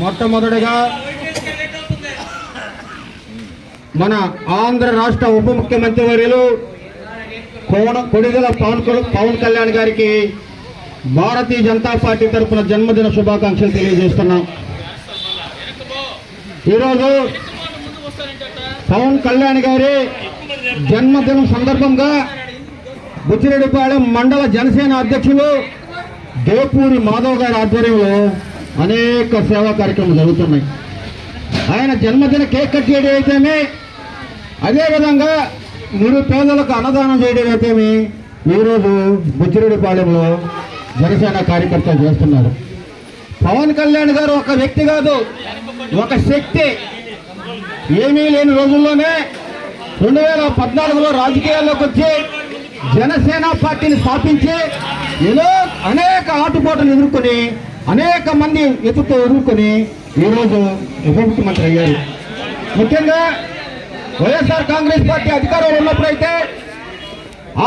మొట్టమొదటిగా మన ఆంధ్ర రాష్ట్ర ఉప ముఖ్యమంత్రి వర్యులు కొణిదెల పవన్ కళ్యాణ్ గారికి భారతీయ జనతా పార్టీ తరఫున జన్మదిన శుభాకాంక్షలు తెలియజేస్తున్నాం. ఈరోజు పవన్ కళ్యాణ్ గారి జన్మదినం సందర్భంగా బుచ్చిరెడ్డిపాళెం మండల జనసేన అధ్యక్షులు దేపూరి మాధవ్ గారి ఆధ్వర్యంలో అనేక సేవా కార్యక్రమాలు జరుగుతున్నాయి. ఆయన జన్మదిన కేక్ కట్ చేయడం అయితేనే, అదేవిధంగా నిరుపేదలకు అన్నదానం చేయడం అయితేనే ఈరోజు బుచ్చిరెడ్డిపాళెంలో జనసేన కార్యకర్తలు చేస్తున్నారు. పవన్ కళ్యాణ్ గారు ఒక వ్యక్తి కాదు, ఒక శక్తి. ఏమీ లేని రోజుల్లోనే 2014లో రాజకీయాల్లోకి వచ్చి జనసేన పార్టీని స్థాపించి ఏదో అనేక ఆటుపోటలు ఎదుర్కొని అనేక మంది ఎత్తుతో ఎదుర్కొని ఈరోజు ఉప ముఖ్యమంత్రి అయ్యారు. ముఖ్యంగా వైఎస్ఆర్ కాంగ్రెస్ పార్టీ అధికారంలో ఉన్నప్పుడైతే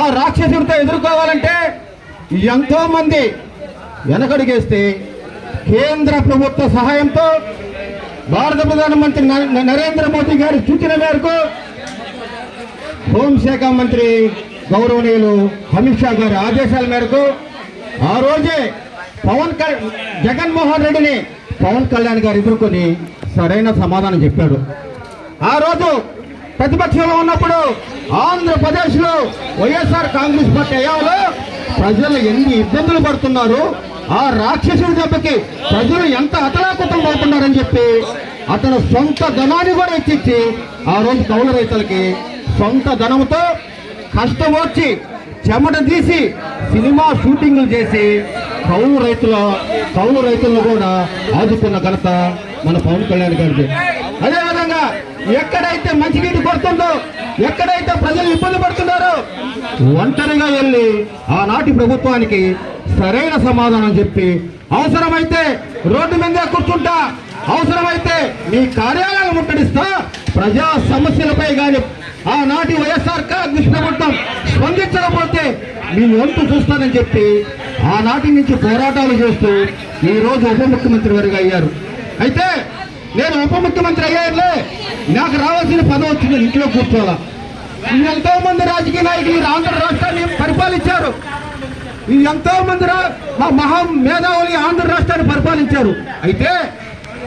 ఆ రాక్షసుడితో ఎదుర్కోవాలంటే ఎంతో మంది వెనకడుగేస్తే కేంద్ర ప్రభుత్వ సహాయంతో భారత ప్రధానమంత్రి నరేంద్ర మోదీ గారి సూచన మేరకు హోంశాఖ మంత్రి గౌరవనీయులు అమిత్ షా గారి ఆదేశాల మేరకు ఆ రోజే జగన్మోహన్ రెడ్డిని పవన్ కళ్యాణ్ గారు ఎదుర్కొని సరైన సమాధానం చెప్పాడు. ఆ రోజు ప్రతిపక్షంలో ఉన్నప్పుడు ఆంధ్రప్రదేశ్లో వైఎస్ఆర్ కాంగ్రెస్ పార్టీ అయ్యాలో ప్రజలు ఎన్ని ఇబ్బందులు పడుతున్నారు, ఆ రాక్షసుడి దెబ్బకి ప్రజలు ఎంత అతలాకుతం పడుతున్నారని చెప్పి అతను సొంత ధనాన్ని కూడా ఇచ్చి ఆ రోజు కౌలు రైతులకి సొంత ధనంతో కష్టం వచ్చి చెమట తీసి సినిమా షూటింగ్లు చేసి కౌలు రైతులను కూడా ఆదుకున్న ఘనత మన పవన్ కళ్యాణ్ గారిది. అదేవిధంగా ఎక్కడైతే మంచినీటి పడుతుందో, ఎక్కడైతే ప్రజలు ఇబ్బంది పడుతున్నారో ఒంటరిగా వెళ్ళి ఆనాటి ప్రభుత్వానికి సరైన సమాధానం చెప్పి అవసరమైతే రోడ్డు మీద కూర్చుంటా, అవసరమైతే మీ కార్యాలయాలు ముట్టడిస్తా, ప్రజా సమస్యలపై కానీ ఆనాటి వైఎస్ఆర్ కాంగ్రెస్ ప్రభుత్వం స్పందించకపోతే మీ వంతు చూస్తానని చెప్పి ఆనాటి నుంచి పోరాటాలు చేస్తూ ఈ రోజు ఉప ముఖ్యమంత్రి వారిగా అయ్యారు. అయితే నేను ఉప ముఖ్యమంత్రి అయ్యారులే, నాకు రావాల్సిన పదవి వచ్చింది, ఇంట్లో కూర్చోవాలా. ఎంతో మంది రాజకీయ నాయకులు ఆంధ్ర రాష్ట్రాన్ని పరిపాలించారు. ఎంతో మంది మహా మేధావులు ఆంధ్ర రాష్ట్రాన్ని పరిపాలించారు. అయితే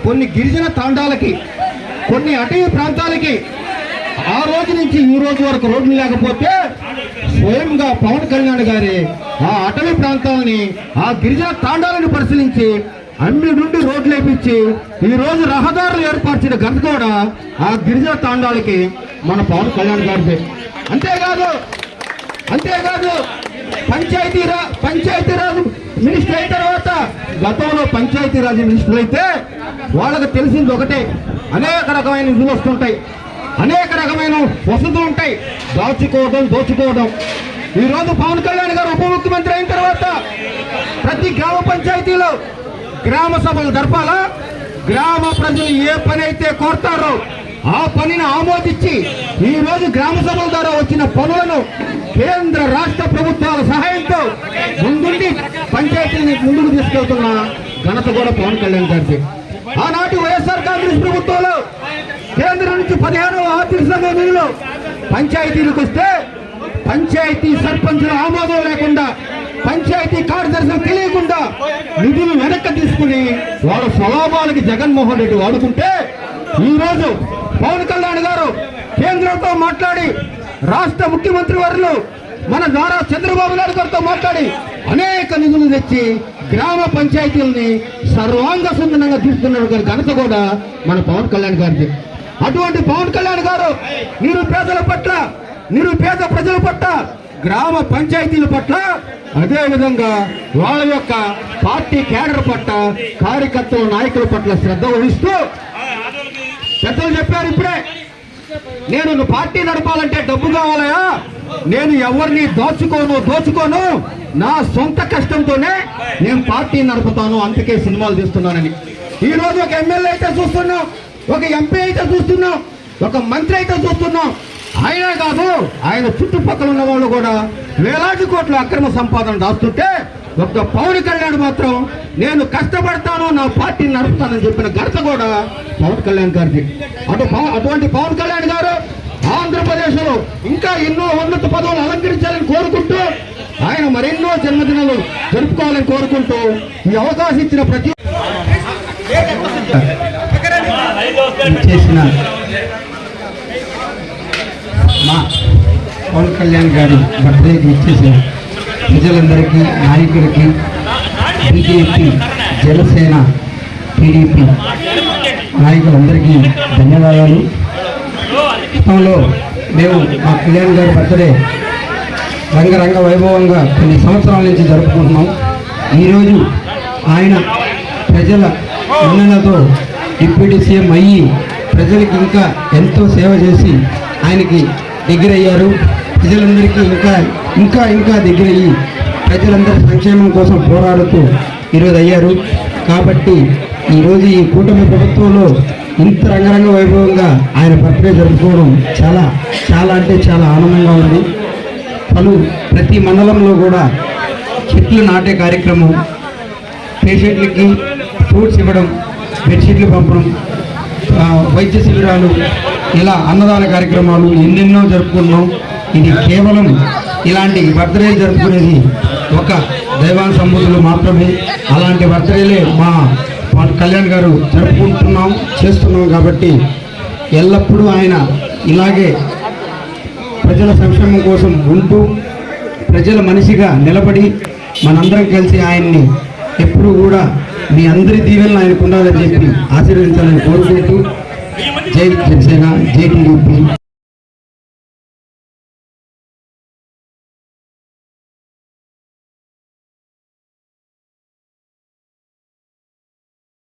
కొన్ని గిరిజన తాండాలకి, కొన్ని అటవీ ప్రాంతాలకి ఆ రోజు నుంచి ఈ రోజు వరకు రోడ్లు లేకపోతే స్వయంగా పవన్ కళ్యాణ్ గారి ఆ అటవీ ప్రాంతాలని, ఆ గిరిజన తాండాలను పరిశీలించి అన్ని నుండి రోడ్లు వేపించి ఈ రోజు రహదారులు ఏర్పరిచిన ఘనత కూడా ఆ గిరిజన తాండాలకి మన పవన్ కళ్యాణ్ గారిదే. అంతేకాదు పంచాయతీరాజ్ మినిస్టర్ అయిన తర్వాత గతంలో పంచాయతీరాజ్ మినిస్టర్ అయితే వాళ్ళకి తెలిసింది ఒకటే, అనేక రకమైన నిధులు వస్తుంటాయి, అనేక రకమైన వసతులు ఉంటాయి, దోచుకోవడం. ఈ రోజు పవన్ కళ్యాణ్ గారు ఉప ముఖ్యమంత్రి అయిన తర్వాత ప్రతి గ్రామ పంచాయతీలో గ్రామ సభలు జరపాలా, గ్రామ ప్రజలు ఏ పని అయితే కోరుతారో ఆ పనిని ఆమోదించి ఈ రోజు గ్రామ సభల ద్వారా వచ్చిన పనులను కేంద్ర రాష్ట్ర ప్రభుత్వాల సహాయంతో ముందుండి పంచాయతీని ముందుకు తీసుకెళ్తున్న ఘనత కూడా పవన్ కళ్యాణ్ గారికి. ఆనాటి వైఎస్ఆర్ కాంగ్రెస్ ప్రభుత్వంలో కేంద్రం నుంచి 15వ ఆర్థిక సంఘ నిధులు పంచాయతీలకు వస్తే పంచాయతీ సర్పంచుల ఆమోదం లేకుండా, పంచాయతీ కార్యదర్శులు తెలియకుండా నిధులు వెనక్కి తీసుకుని వారు స్వలాభాలకి జగన్మోహన్ రెడ్డి వాడుకుంటే ఈ రోజు పవన్ కళ్యాణ్ గారు కేంద్రంతో మాట్లాడి, రాష్ట్ర ముఖ్యమంత్రి వర్యులు మన నారా చంద్రబాబు నాయుడు గారితో మాట్లాడి అనేక నిధులు తెచ్చి గ్రామ పంచాయతీలని సర్వాంగ సుందరంగా తీసుకున్న ఘనత కూడా మన పవన్ కళ్యాణ్ గారిది. అటువంటి పవన్ కళ్యాణ్ గారు నిరుపేద ప్రజల పట్ల, గ్రామ పంచాయతీల పట్ల, అదేవిధంగా వాళ్ళ యొక్క పార్టీ కేడర్ పట్ల, కార్యకర్తల నాయకుల పట్ల శ్రద్ధ వహిస్తూ పెద్దలు చెప్పారు ఇప్పుడే, నేను పార్టీ నడపాలంటే డబ్బు కావాలయా, నేను ఎవరిని దోచుకోను, నా సొంత కష్టంతోనే నేను పార్టీ నడుపుతాను, అందుకే సినిమాలు తీస్తున్నానని. ఈ రోజు ఒక ఎమ్మెల్యే అయితే చూస్తున్నాం, ఒక ఎంపీ అయితే చూస్తున్నాం, ఒక మంత్రి అయితే చూస్తున్నాం. ఆయనే కాదు, ఆయన చుట్టుపక్కల ఉన్న వాళ్ళు కూడా వేలాది కోట్ల అక్రమ సంపాదన దాస్తుంటే ఒక్క పవన్ కళ్యాణ్ మాత్రం నేను కష్టపడతాను, నా పార్టీని నడుపుతానని చెప్పిన ఘనత కూడా పవన్ కళ్యాణ్ గారిది. అటువంటి పవన్ కళ్యాణ్ గారు ఆంధ్రప్రదేశ్లో ఇంకా ఎన్నో ఉన్నత పదవులు అలంకరించాలని కోరుకుంటూ, ఆయన మరెన్నో జన్మదినాలు జరుపుకోవాలని కోరుకుంటూ ఈ అవకాశం ఇచ్చిన ప్రతి చేసిన మా పవన్ కళ్యాణ్ గారి బర్త్డేకి ఇచ్చేసిన ప్రజలందరికీ, నాయకులకి, బీజేపీ, జనసేన, టీడీపీ నాయకులందరికీ ధన్యవాదాలు. గతంలో మేము మా కళ్యాణ్ గారి బర్త్డే రంగరంగ వైభవంగా కొన్ని సంవత్సరాల నుంచి జరుపుకుంటున్నాం. ఈరోజు ఆయన ప్రజల మన్ననతో డిప్యూటీ సీఎం అయ్యి ప్రజలకి ఇంకా ఎంతో సేవ చేసి ఆయనకి దగ్గరయ్యారు. ప్రజలందరికీ ఇంకా దగ్గరయ్యి ప్రజలందరి సంక్షేమం కోసం పోరాడుతూ ఈరోజు అయ్యారు. కాబట్టి ఈరోజు ఈ కూటమి ప్రభుత్వంలో ఇంత రంగరంగ వైభవంగా ఆయన బర్త్డే జరుపుకోవడం చాలా అంటే చాలా ఆనందంగా ఉంది. ప్రతి మండలంలో కూడా చెట్లు నాటే కార్యక్రమం, పేషెంట్లకి ఫ్రూట్స్ ఇవ్వడం, బెడ్షీట్లు పంపడం, వైద్య శిబిరాలు, ఇలా అన్నదాన కార్యక్రమాలు ఎన్నెన్నో జరుపుకున్నాం. ఇది కేవలం ఇలాంటి బర్త్డే జరుపుకునేది ఒక దైవాన్ సంబంధులు మాత్రమే. అలాంటి బర్త్డేలే మా కళ్యాణ్ గారు చేస్తున్నాం. కాబట్టి ఎల్లప్పుడూ ఆయన ఇలాగే ప్రజల సంక్షేమం కోసం ఉంటూ ప్రజల మనిషిగా నిలబడి మనందరం కలిసి ఆయన్ని ఎప్పుడూ కూడా మీ అందరి దీవెనలు ఆయనకు ఉండాలని చెప్పి ఆశీర్వదించాలని కోరుకుంటూ జై జనసేన, జై టీడీపీ.